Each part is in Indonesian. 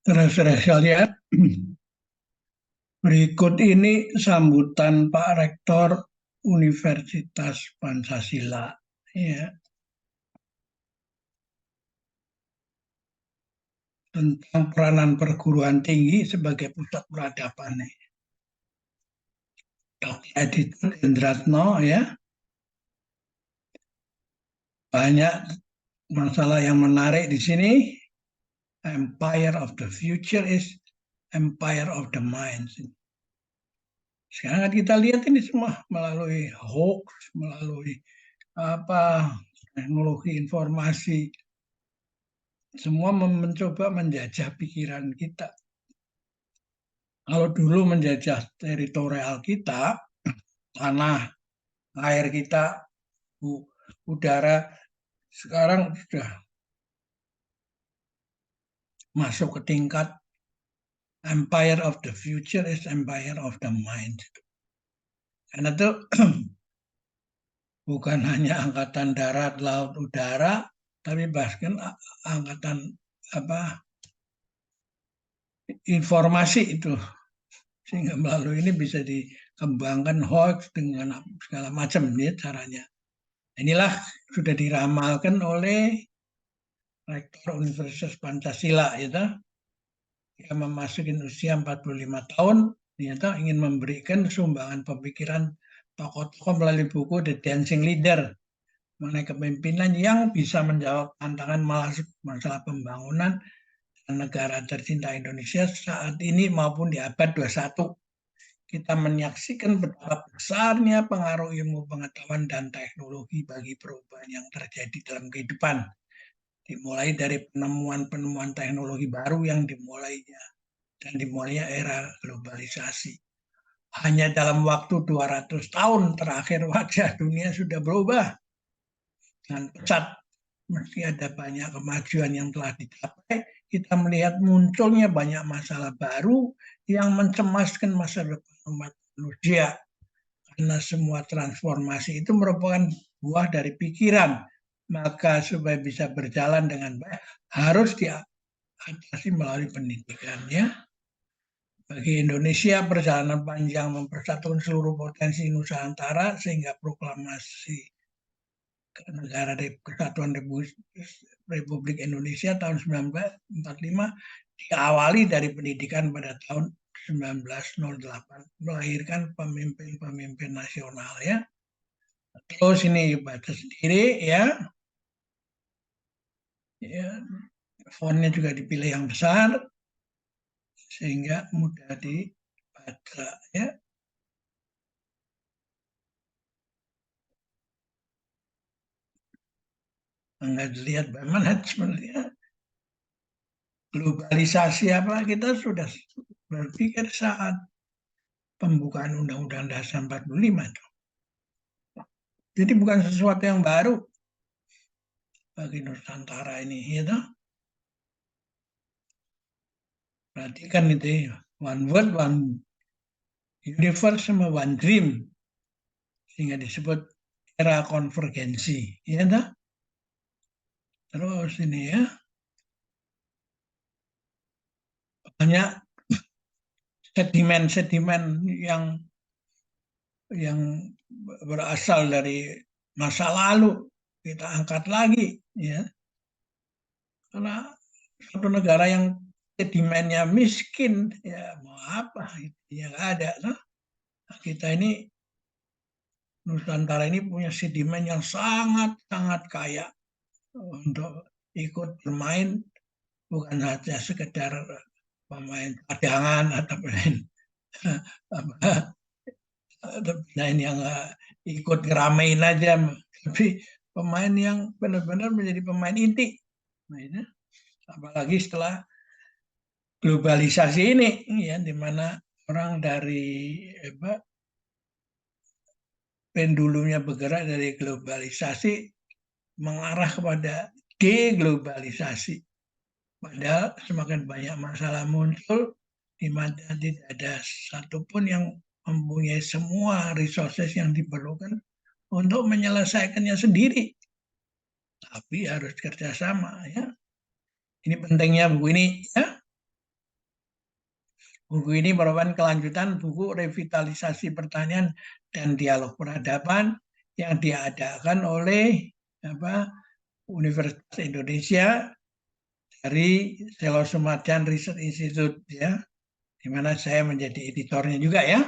Saudara-saudara sekalian, berikut ini sambutan Pak Rektor Universitas Pancasila, ya, tentang peranan perguruan tinggi sebagai pusat peradaban. Dr. Editor Hendratno, ya, banyak masalah yang menarik di sini. Empire of the future is empire of the mind. Sekarang kita lihat ini semua melalui hoax, melalui teknologi informasi, semua mencoba menjajah pikiran kita. Kalau dulu menjajah teritorial kita, tanah, air kita, udara, sekarang sudah masuk ke tingkat empire of the future is empire of the mind. Karena itu bukan hanya angkatan darat, laut, udara, tapi bahkan angkatan informasi itu, sehingga melalui ini bisa dikembangkan hoax dengan segala macam ya caranya. Inilah sudah diramalkan oleh Rektor Universitas Pancasila, ya, yang memasuki usia 45 tahun, ternyata ingin memberikan sumbangan pemikiran tokoh-tokoh melalui buku The Dancing Leader mengenai kepemimpinan yang bisa menjawab tantangan masalah pembangunan negara tercinta Indonesia saat ini maupun di abad 21. Kita menyaksikan betapa besarnya pengaruh ilmu pengetahuan dan teknologi bagi perubahan yang terjadi dalam kehidupan. Dimulai dari penemuan-penemuan teknologi baru yang dimulainya era globalisasi. Hanya dalam waktu 200 tahun terakhir wajah dunia sudah berubah dengan pesat. Meski ada banyak kemajuan yang telah dicapai, kita melihat munculnya banyak masalah baru yang mencemaskan masa depan umat manusia. Karena semua transformasi itu merupakan buah dari pikiran. Maka supaya bisa berjalan dengan baik, harus diatasi melalui pendidikan. Ya. Bagi Indonesia, perjalanan panjang mempersatukan seluruh potensi Nusantara sehingga proklamasi Negara Kesatuan Republik Indonesia tahun 1945 diawali dari pendidikan pada tahun 1908, melahirkan pemimpin-pemimpin nasional, ya. Terus ini baca sendiri, ya. Ya, fontnya juga dipilih yang besar sehingga mudah dibaca, ya. Enggak dilihat bagaimana sebenarnya globalisasi apa kita sudah berpikir saat pembukaan Undang-Undang Dasar 45. Jadi bukan sesuatu yang baru bagi Nusantara ini, ya. Perhatikan itu, one word, one universe, sama one dream, sehingga disebut era konvergensi, ya. Terus ini, ya, banyak sedimen-sedimen yang berasal dari masa lalu kita angkat lagi, ya. Karena satu negara yang sedimennya miskin, ya mau apa, ya nggak ada. Nah, kita ini Nusantara ini punya sedimen yang sangat-sangat kaya untuk ikut bermain, bukan saja sekedar pemain cadangan atau pemain yang ikut ngeramein aja, tapi pemain yang benar-benar menjadi pemain inti. Nah, ini apalagi setelah globalisasi ini, ya, di mana orang dari pendulunya bergerak dari globalisasi mengarah kepada deglobalisasi. Padahal semakin banyak masalah muncul, di mana tidak ada satupun yang mempunyai semua resources yang diperlukan untuk menyelesaikannya sendiri. Tapi harus kerjasama, ya. Ini pentingnya buku ini, ya. Buku ini merupakan kelanjutan buku Revitalisasi Pertanian dan Dialog Peradaban yang diadakan oleh Universitas Indonesia dari Selosumadian Research Institute, ya, di mana saya menjadi editornya juga, ya.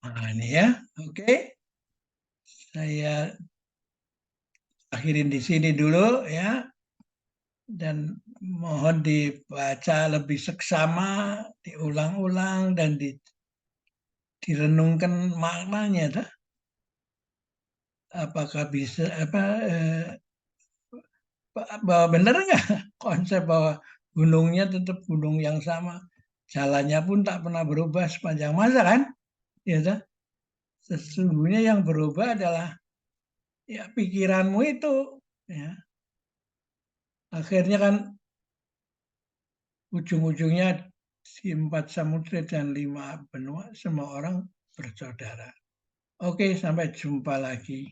Nah, ini ya, oke. Saya akhirin di sini dulu, ya. Dan mohon dibaca lebih seksama, diulang-ulang, dan direnungkan maknanya. Apakah bisa bahwa benar nggak konsep bahwa gunungnya tetap gunung yang sama, jalannya pun tak pernah berubah sepanjang masa, kan? Ya, sesungguhnya yang berubah adalah ya pikiranmu itu, ya. Akhirnya kan ujung-ujungnya di 4 samudra dan 5 benua semua orang bersaudara. Oke, sampai jumpa lagi.